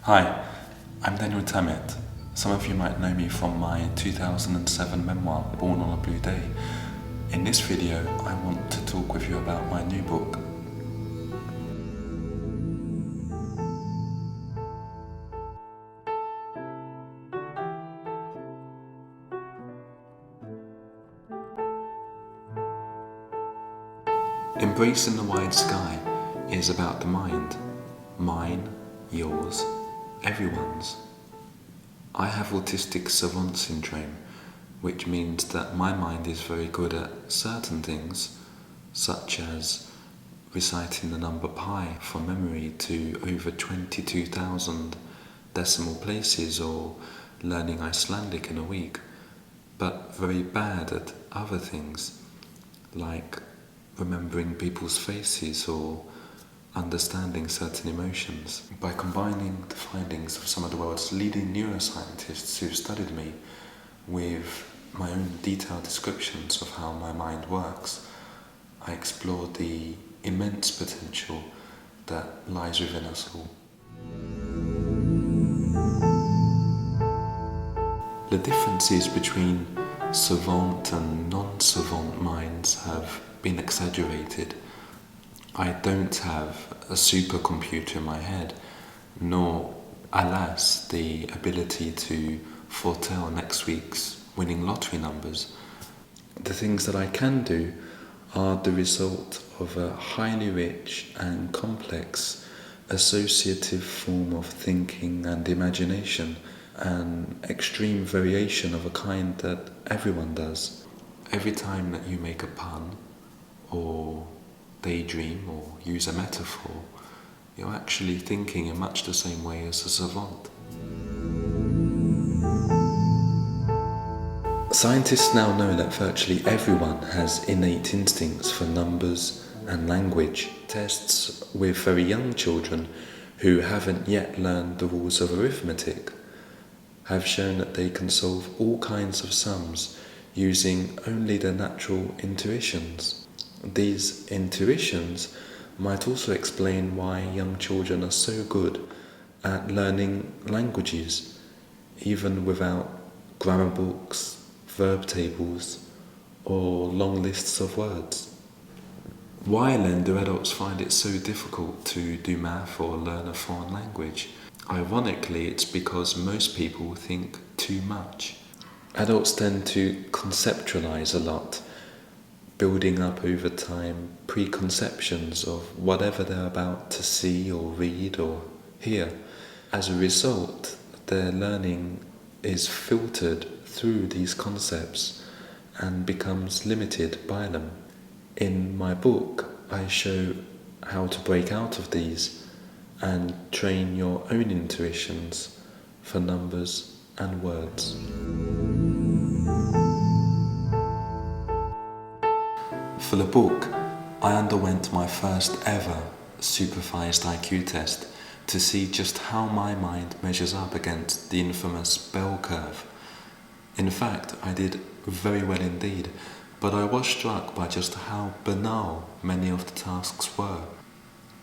Hi, I'm Daniel Tammet. Some of you might know me from my 2007 memoir, Born on a Blue Day. In this video, I want to talk with you about my new book. Embracing the Wide Sky is about the mind. Mine, yours, everyone's. I have autistic Savant syndrome, which means that my mind is very good at certain things, such as reciting the number pi from memory to over 22,000 decimal places or learning Icelandic in a week, but very bad at other things, like remembering people's faces or understanding certain emotions. By combining the findings of some of the world's leading neuroscientists who've studied me with my own detailed descriptions of how my mind works, I explored the immense potential that lies within us all. The differences between savant and non-savant minds have been exaggerated. I don't have a supercomputer in my head, nor, alas, the ability to foretell next week's winning lottery numbers. The things that I can do are the result of a highly rich and complex associative form of thinking and imagination, an extreme variation of a kind that everyone does. Every time that you make a pun, or daydream, or use a metaphor, you're actually thinking in much the same way as a savant. Scientists now know that virtually everyone has innate instincts for numbers and language. Tests with very young children who haven't yet learned the rules of arithmetic have shown that they can solve all kinds of sums using only their natural intuitions. These intuitions might also explain why young children are so good at learning languages, even without grammar books, verb tables, or long lists of words. Why then do adults find it so difficult to do math or learn a foreign language? Ironically, it's because most people think too much. Adults tend to conceptualize a lot, building up over time preconceptions of whatever they're about to see or read or hear. As a result, their learning is filtered through these concepts and becomes limited by them. In my book, I show how to break out of these and train your own intuitions for numbers and words. For the book, I underwent my first ever SuperFist IQ test to see just how my mind measures up against the infamous bell curve. In fact, I did very well indeed, but I was struck by just how banal many of the tasks were.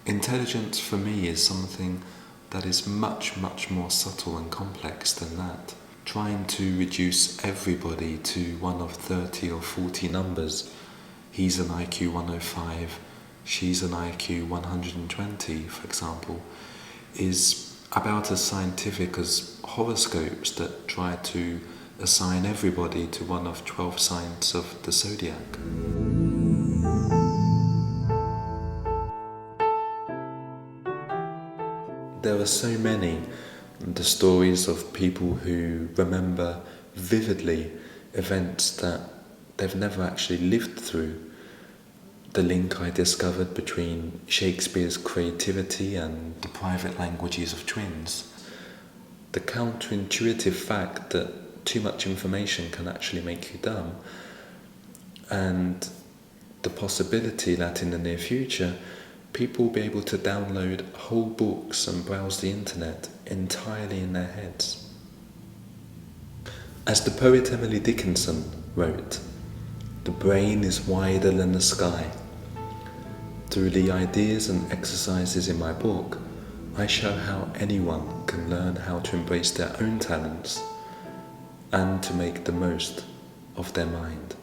Intelligence for me is something that is much more subtle and complex than that. Trying to reduce everybody to one of 30 or 40 numbers, he's an IQ 105, she's an IQ 120, for example, is about as scientific as horoscopes that try to assign everybody to one of 12 signs of the zodiac. There are so many the stories of people who remember vividly events that they've never actually lived through. The link I discovered between Shakespeare's creativity and the private languages of twins. The counterintuitive fact that too much information can actually make you dumb. And the possibility that in the near future, people will be able to download whole books and browse the internet entirely in their heads. As the poet Emily Dickinson wrote, "The brain is wider than the sky." Through the ideas and exercises in my book, I show how anyone can learn how to embrace their own talents and to make the most of their mind.